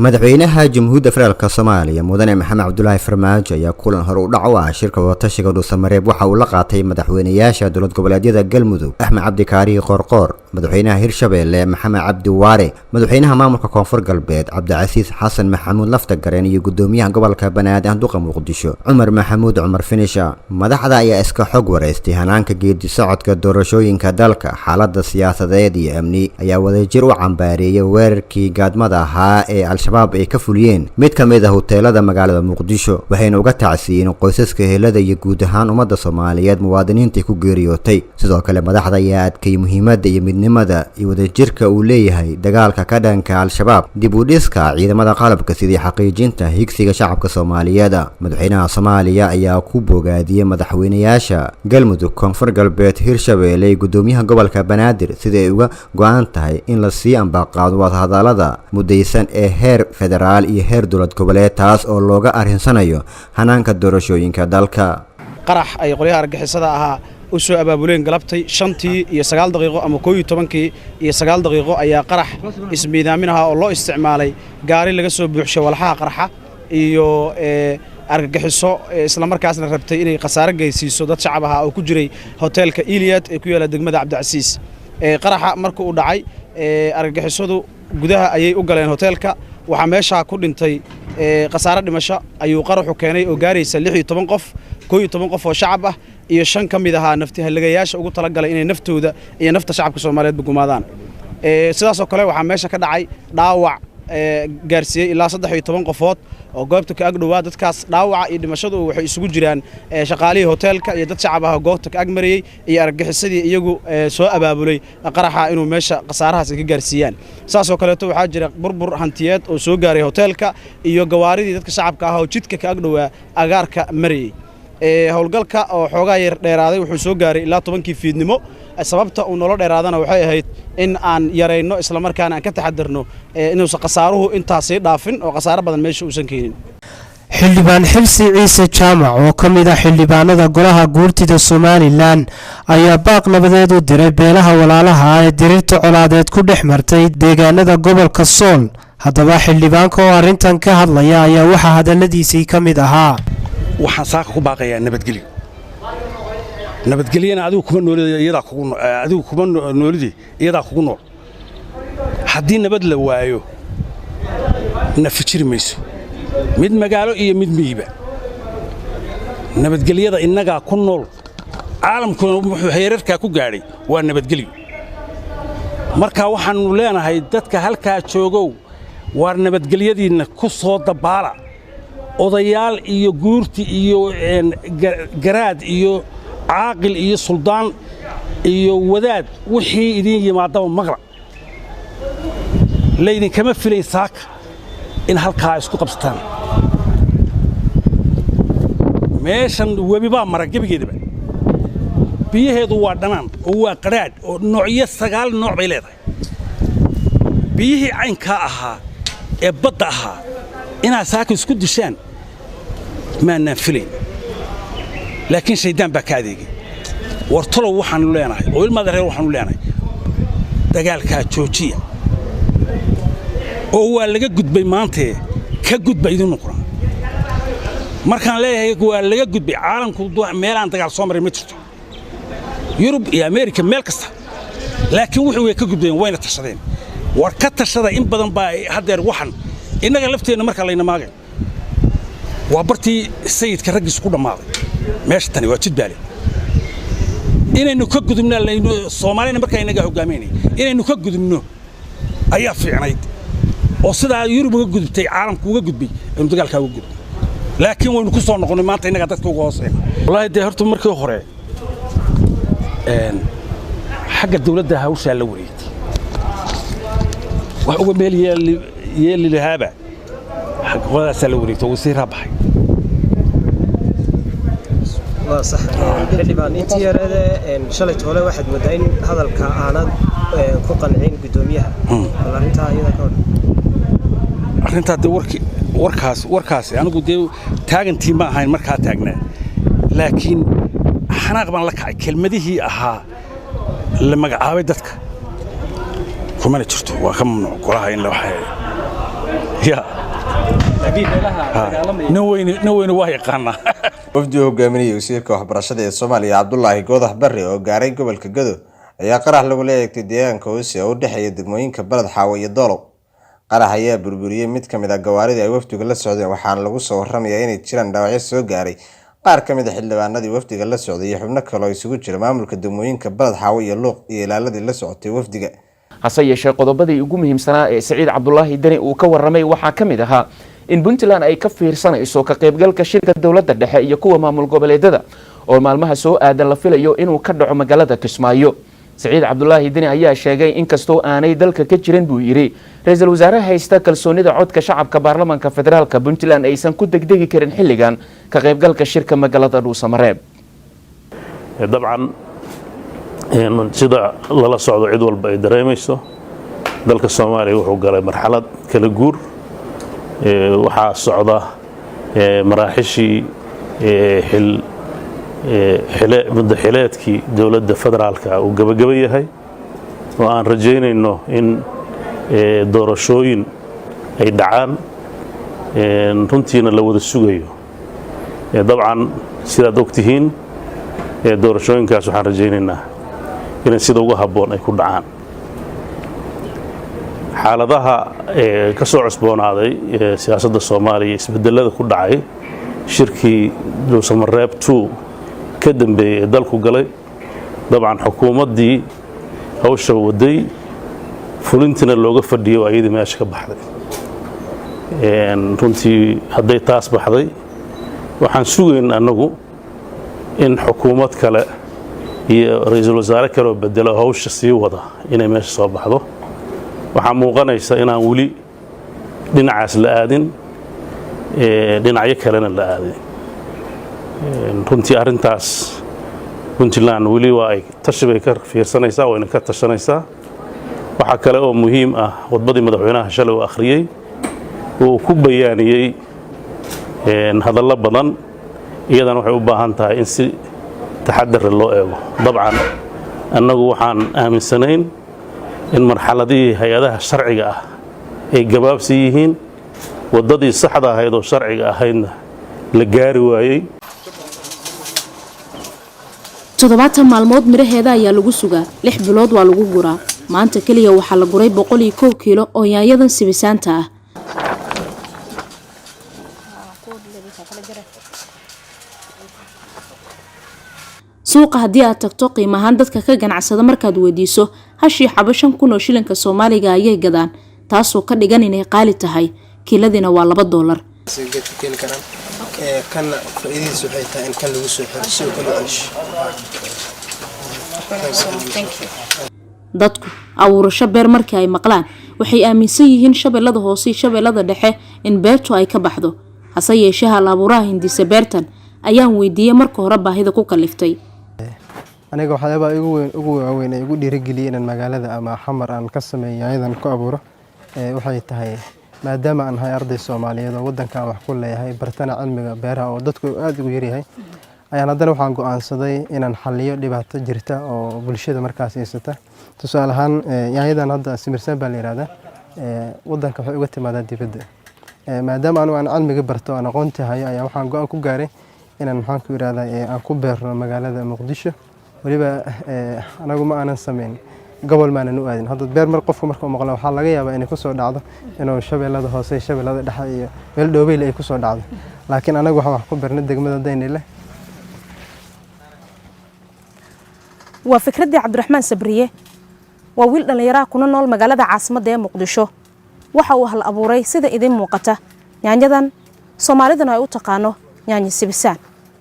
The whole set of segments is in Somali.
madaxweynaha jamhuuriyadda federaalka Soomaaliya mudane Maxamed Cabdullaahi Farmaajo ayaa kulan hore u dhaca shirka wadatashiga Dhuusamareeb waxa uu la qaatay madaxweynayaasha dowlad goboleedyada Galmudug Axmed Cabdi Kaari Qorqor, madaxweynaha Hirshabeelle Maxamed Cabdi Waare, madaxweynaha maamulka Koonfur Galbeed Cabdicasiis Xasan Maxamuud Laftagareen iyo gudoomiyaha gobolka Banaadir Duqa Muqdisho Cumar Maxamuud Cumar Finisha. Madaxda ayaa iska xog wareystay hanaanka geedi socodka doorashooyinka dalka, xaaladda siyaasadeed iyo amni ayaa wadajir u cambaareeyay weerarkii gaadmada ahaa ee al-shabaab ay ka fuliyeen mid ka mid ah hoteelada magaalada Muqdisho, waxayna uga tacsiiyeen qoysaska helada iyo guud ahaan ummadda Soomaaliyeed muwaadiniinta ku geeriyootay. Sidoo kale madaxda ayaa adkay muhiimadda iyo midnimada iyo wadajirka uu leeyahay dagaalka ka dhanka al-shabaab, dib u dhiska ciidamada qalabka sidii xaqiijinta higsiga shacabka Soomaaliyeed. Madaxweynaha Soomaaliya ayaa ku bogaadiyay madaxweynayaasha Galmudug, Koonfur Galbeed, Hirshabeelle iyo gudoomiyaha gobolka Banaadir sidii ay uga go'an tahay in la sii ambaqaado wadahadalada mudaysan ee heer federaal iyo heer dowlad goboleed, taas oo looga arinsanayo hanaanka doorashooyinka dalka. qarax ay qolyaha argagixisada ahaa u soo abaabuleen galabtay 5 iyo 9 daqiiqo ama 12 iyo 9 daqiiqo ayaa qarax ismiidaaminaha oo loo isticmaalay gaari laga soo buuxshay walxaha qaraxa iyo argagixiso isla markaasna rabtay inay khasaare geysiiso dad shacab ah oo ku jiray hoteelka Iliad ee ku yaala degmada Cabdicasiis. qaraxa markuu u dhacay argagixisadu gudaha ayay u galeen hoteelka, waxa meesha ku dhintay khasaare dhimasho ayuu qaraxu keenay oo gaaraysa 16 qof, 12 qof oo shacab ah iyo 5 ka mid ah nafti halagayaasha ugu tala galay inay naftooda iyo nafta shacabka Soomaaliyeed gumaadaan. sidaas oo kale waxa meesha ka dhacay dhaawac gaarsiiyay ilaa 13 qofood oo goobta ka agdhawaa. dadkaas dhaawaca iyo dhimashadu waxay isugu jiraan shaqaalihii hoteelka iyo dad shacab ah oo goobta ka agmariyay iyo argagixisadii iyagu soo abaabulay qaraxa inuu meesha khasaarahaas ka gaarsiiyaan. saas oo kale waxaa jira burbur hantiyeed oo soo gaaray hoteelka iyo gawaaridii dadka shacabka ah oo jidka ka agdhawaa agaarka mariyay. howlgalka oo xoogaa yar dheeraaday wuxuu soo gaaray ilaa 10kii fiidnimo. sababta uu nolol dheeraadana waxay ahayd in aan yareyno isla markaana aan ka taxadarno inuusan khasaaruhu intaas dhaafin oo khasaaro badan meesha uusan keenin. xildhibaan Xilsi Ciise Jaamac oo ka mid ah xildhibaanada golaha guurtida Somaliland ayaa baaq nabadeed u diray beelaha walaalaha ee dirirta colaadeed ku dhex martay deegaanada gobolka Sool. haddaba xildhibaanka oo arrintan ka hadlaya ayaa waxa hadaladiisii ka mid ahaa: waxaan saaka ku baaqayaa nabadgelyo. nabadgelyana adigu kuma noolidii iyadaa kugu nool. haddii nabad la waayo nafjiri mayso, mid magaalo iyo mid miyiba. nabadgelyada innagaa ku nool, caalamkuna wuxuu heerarkaa ku gaadhay waa nabadgelyo. marka waxaannu leenahay dadka halkaa joogow waar nabadgelyadiinna ku soo dabaala. odayaal iyo guurti iyo garaad iyo caaqil iyo suldaan iyo wadaad wixii idin yimaadaba maqla. laydinkama filayn saaka in halkaa isku qabsataan. meeshan webi baa mara gebigeedaba, biyaheedu waa dhanaan oo waa qadhaadh oo noocyo 9 nooc bay leedahay. biyihii caynkaa ahaa ee badda ahaa inaad saaka isku dishaan maanaan filayn, laakiin shaydaan baa ka adeegay. wartalow waxaanu leenahay oo ilmaada reer waxaanu leenahay dagaalkaa joojiya oo waa laga gudbay maantee ka gudba idin noqon. markaan leeyahay waa laga gudbay, caalamku meelaan dagaal soo maray ma jirto, yurub iyo ameerika meel kasta, laakiin wuxuu way ka gudbeen wayna tashadeen. war ka tashada in badan baa hadeer waxan innaga lafteenna marka layna maagay waa bartii sayidka raggiis ku dhammaaday. meesha tani waa jidbaale inaynu ka gudubno Soomaalina marka inaga hogaaminay inaynu ka gudubno ayaa fiicnayd oo sidaa Yurub uga gudubtay caalamku uga gudbay inuu dagaalka uga gudbo. laakiin waynu ku soo noqonay maanta inaga dadka uga hooseeya. wallahi de horta markii hore xagga dawladda hawsha la wareegtay wax uga meel yeeli lahaaba wadaas la wareegto wasiir rabaxay. waa sax xildhibaan intii yarada shalay toole waxaad moodaa in hadalka aanad ku qancin gudoomiyaha. arrinta iyada ka hor arrinta warkaas anigu de taagantii ma ahayn markaa taagnaa, laakiin xanaaq baan la kacay. kelmadihii ahaa la magacaabay dadka kumana jirto, waa ka mamnuuc golaha in la waxay ya nin weyne waa yaqaanaa wafdi hogaaminaya wasiirka waxbarashada ee Soomaaliya Cabdullaahi Goodax Barre oo gaaray gobolka Gado ayaa qarax lagu leeyahay deegaanka hoose oo u dhaxeeya degmooyinka Balad Xaawo iyo Doolow. Qarax ayaa burburiyay mid ka mid ah gawaaridii ay wafdiga la socdeen waxaana lagu soo warramayaa inay jiraan dhaawacyo soo gaaray qaar ka mid ah xildhibaanadii wafdiga la socday iyo xubno kale oo isugu jira maamulka degmooyinka Balad Xaawo iyo Luuq iyo ilaaladii la socotay wafdiga. hase yeeshee qodobadii ugu muhiimsanaa ee Saciid Cabdullaahi Dani uu ka warramay waxaa ka mid ahaa in Puntland ay ka fiirsanayso ka qaybgalka shirka dawladda dhexe iyo kuwa maamul goboleedyada oo maalmaha soo aadan la filayo inuu ka dhaco magaalada Kismaayo. Saciid Cabdullaahi Dani ayaa sheegay in kastoo aanay dalka ka jirin buu yiri ra'iisul wasaaraha haysta kalsoonida codka shacabka baarlamaanka federaalka Puntland aysan ku degdegi karin xilligan ka qaybgalka shirka magaalada Dhuusamareeb. dabcan sida lala socdo cid walba ay dareemayso dalka Soomaaliya wuxuu galay marxalad kala guur waxaa socda maraaxishii madaxxileedkii dowladda federaalka uu gabagaba yahay oo aan rajaynayno in doorashooyin ay dhacaan runtiina la wada sugayo dabcan sidaad ogtihiin doorashooyinkaas waxaan rajaynaynaa in sida ugu habboon ay ku dhacaan xaaladaha ka soo cusboonaaday siyaasadda Soomaaliya isbedelada ku dhacay shirkii Dhuusamareeb 2 ka dambeeyay dalku galay dabcan xukuumaddii hawsha waday fulintina looga fadhiyo ayadii meesha ka baxday runtii hadday taas baxday waxaan sugayn anagu in xukuumad kale iyo ra'iisul wasaare kale oo bedelo hawsha sii wada inay meesha soo baxdo waxaa muuqanaysa inaan weli dhinacaas la aadin dhinacyo kalena la aadin runtii arrintaas Puntland weli waa ay tashi bay ka fiirsanaysaa oo inay ka tashanaysaa waxaa kale oo muhiim ah wadbadii madaxweynaha shalay uu akhriyay oo ku bayaaniyay hadallo badan iyadana waxay u baahan tahay in si taxaddar loo eego dabcan annagu waxaan aaminsanayn in marxaladii hay'adaha sharciga ah ay gabaabsi yihiin wadadii saxda ahayd oo sharciga ahaydna la gaari waayay 7 maalmood miraheeda ayaa lagu sugaa 6 bilood waa lagu guraa maanta kaliya waxaa la guray 101 kiilo oo yaanyadan sibisaanta ah suuqa haddii aad tagto qiimahaan dadka ka ganacsada markaad weydiiso hashii xabo 5,000 oo shilinka Soomaaliga ayay gadaan taasoo ka dhigan inay qaali tahay kiiladina waa $2 kan faa'iidadiisu waxay tahay in kan lagu soo xirso kala celish dadku abuurasho beer markii ay maqlaan waxay aaminsan yihiin shabeellada hoose iyo shabeellada dhexe in beertu ay ka baxdo hase yeeshee hal abuuraha hindisa beertan ayaan weydiiyay marka hore baahida ku kaliftay aniga waxyaaba ugu waaweyn ay ugu dhiirigeliyay inaan magaalada ama xamar aan ka sameeyo ayadan ku abuuro waxay tahay maadaama aan hay arday Soomaaliyeed oo wadanka wax ku leeyahay bartana cilmiga beeraha oo dadku aad ugu yaryahay ayaan haddana waxaan go'aansaday inaan xalliyo dhibaato jirta oo bulshada markaas haysata tusaale ahaan yaanyadan hadda simirsan baa la yiraahdaa wadanka waxay uga timaadaa dibadda maadaama aan cilmiga barto aan aqoonta hayo ayaa waxaan go'aan ku gaaray inaan maxaan ku yiraahdaa aan ku beerno magaalada Muqdisho waliba anagu ma aanan sameyn gobol maanan u aadin hadda beer mar qofku markuu maqlo waxa laga yaabaa inay ku soo dhacdo inuu shabeellada hoose shabeellada dhexe iyo meel dhowbeyl ay ku soo dhacdo laakiin anagu waxaan wax ku beernay degmada Daynile waa fikradii Cabdiraxmaan Sabriye waa wiil dhalinyaro kuna nool magaalada caasimadda ee Muqdisho waxa uu hal abuuray sida idin muuqata yaanyadan Soomaalidana ay u taqaano yaanyo sibisaan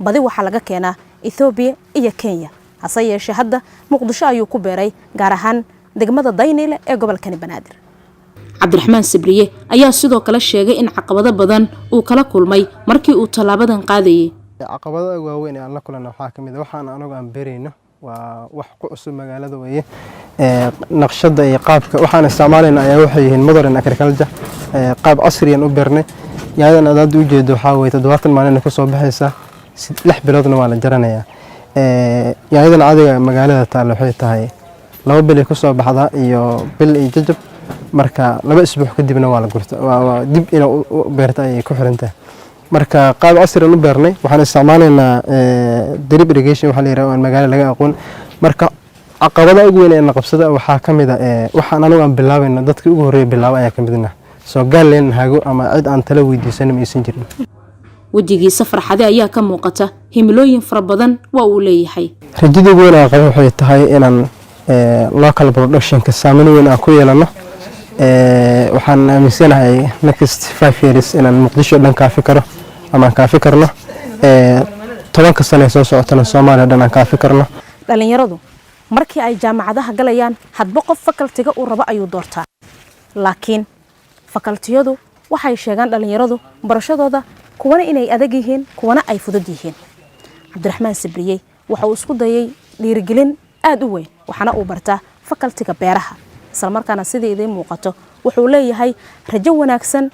badi waxa laga keenaa Ethiopia iyo Kenya hase yeeshee hadda Muqdisho ayuu ku beeray gaar ahaan degmada Daynile ee gobolka Banaadir Cabdiraxmaan Sabriye ayaa sidoo kale sheegay in caqabado badan uu kala kulmay markii uu talaabadan qaadayay caqabadaha waaweyn ee aan la kulano waxaa kamid ah waxaan anagu aan beerayno waa wax ku cusub magaalada weeye naqshada iyo qaabka waxaan isticmaalayna ayaa waxay yihiin modern agriculture qaab casri ah u beernay yaanyadan aad u jeedo waxa weeye 7 maalin ku soo baxaysa 6 biloodna waa la jaranayaa yaanyadan caadiga magaalada taal waxay tahay 2 bil ku soo baxda iyo bil iyo jajab marka 2 isbuuc kadibna waa la gurta waa dib ina beerta ay ku xirantahay marka qaab casri u beernay waxaan isticmaalaynaa drip irrigation waxa la yiraahdo magaalo laga aqoon marka caqabada ugu weyn ee qabsada waxa kamid ah waxaan anagu aan bilaabayno dadkii ugu horeeyay bilaabay ayaa kamidna soo galeen hago ama cid aan tala weydiisan ma aysan jirin wajigiisa farxade ayaa ka muuqata himilooyin fara badan waa uu leeyahay rajada ugu weyn ee qabo waxay tahay inaan local production ka saameyn weyn aan ku yeelano waxaan aaminsanahay next 5 years inaan Muqdisho dhan ka fikiro ama ka fikirno 10 sano soo socotana Soomaaliya dhan ka fikirno dhalinyaradu markii ay jaamacadaha galayaan hadba qof fakaltiga uu rabo ayuu doortaa laakiin fakaltiyadu waxay sheegaan dhalinyaradu barashadooda kuwana inay adag yihiin kuwana ay fudud yihiin Cabdiraxmaan Sabriye waxa uu isku dayay dhiirigelin aad u weyn waxana uu bartaa fakaltiga beeraha isla markaana sidii idin muuqato wuxuu leeyahay rajo wanaagsan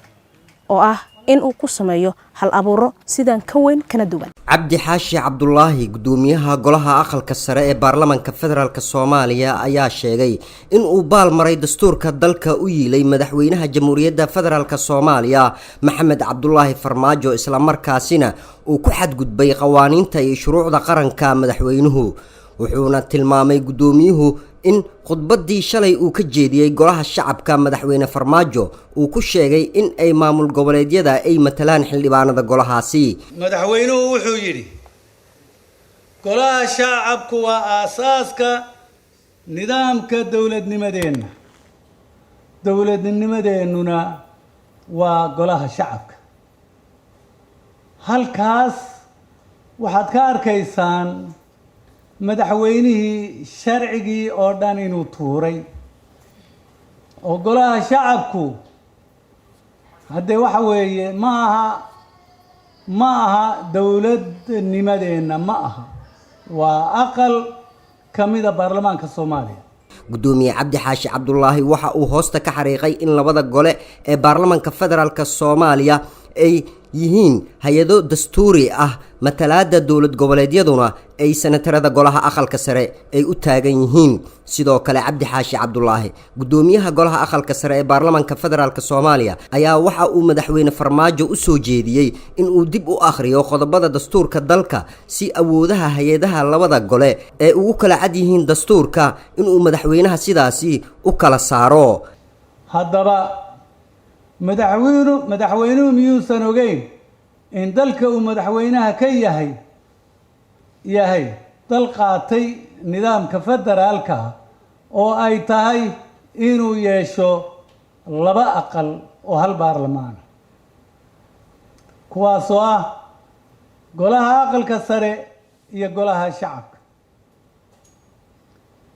oo ah in uu ku sameeyo hal abuuro sidan ka weyn kana duwan Cabdi Xaashi Cabdullaahi gudoomiyaha golaha aqalka sare ee baarlamaanka federaalka Soomaaliya ayaa sheegay in uu baal maray dastuurka dalka u yiilay madaxweynaha jamhuuriyadda federaalka Soomaaliya Maxamed Cabdullaahi Farmaajo isla markaasina uu ku xadgudbay qawaaniinta iyo shuruucda qaranka madaxweynuhu wuxuuna tilmaamay gudoomiyuhu in khudbadii shalay uu ka jeediyay golaha shacabka madaxweyne Farmaajo uu ku sheegay in ay maamul goboleedyada ay matalaan xildhibaanada golahaasi madaxweynuhu wuxuu yiri golaha shacabku waa aasaaska nidaamka dawladnimadeennuna waa golaha shacabka halkaas waxaad ka arkaysaan madaxweynihii sharcigii oo dhan inuu tuuray oo golaha shacabku hadde waxa weeye ma aha dawladnimadeenna ma aha waa aqal kamida baarlamaanka Soomaaliya gudoomiye Cabdi Xaashi Cabdullaahi waxa uu hoosta ka xariiqay in labada gole ee baarlamaanka federaalka Soomaaliya ay yihiin hay'ado dastuuri ah matalaada dawlad goboleedyaduna ay senatarada golaha aqalka sare ay u taagan yihiin sidoo kale Cabdi Xaashi Cabdullaahi gudoomiyaha golaha aqalka sare ee baarlamaanka federaalka Soomaaliya ayaa waxa uu madaxweyne Farmaajo u soo jeediyay in uu dib u akhriyo qodobada dastuurka dalka si awoodaha hay'adaha labada gole ee ugu kala cad yihiin dastuurka in uu madaxweynaha sidaasi u kala saaro haddaba madaxweynuhu miyuusan ogeyn in dalka uu madaxweynaha ka yahay dal qaatay nidaamka federaalka oo ay tahay inuu yeesho 2 aqal oo hal baarlamaan kuwaas oo ah golaha aqalka sare iyo golaha shacabka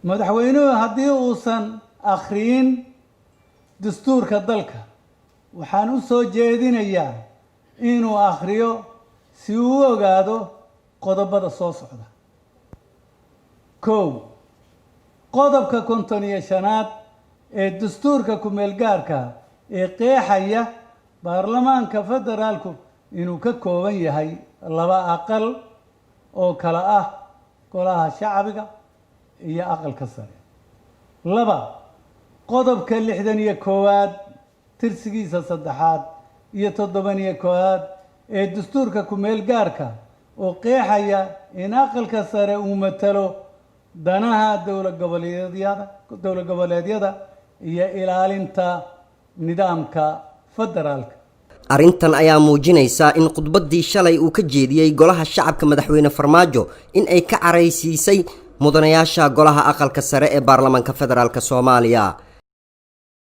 madaxweynuhu haddii uusan akhriin dastuurka dalka waxaan u soo jeedinayaa inuu akhriyo si uu u ogaado qodobada soo socda 1 qodobka 55aad ee dastuurka ku meel gaarka ee qeexaya baarlamaanka federaalku inuu ka kooban yahay 2 aqal oo kala ah golaha shacbiga iyo aqalka sare 2 qodobka 61aad tirsigiisa 3aad iyo 71aad ee dastuurka ku meel gaarka oo qeexaya in aqalka sare uu matalo danaha dawlad goboleedyada iyo ilaalinta nidaamka federaalka arrintan ayaa muujinaysa in khudbadii shalay uu ka jeediyay golaha shacabka madaxweyne Farmaajo in ay ka caraysiisay mudanayaasha golaha aqalka sare ee baarlamaanka federaalka Soomaaliya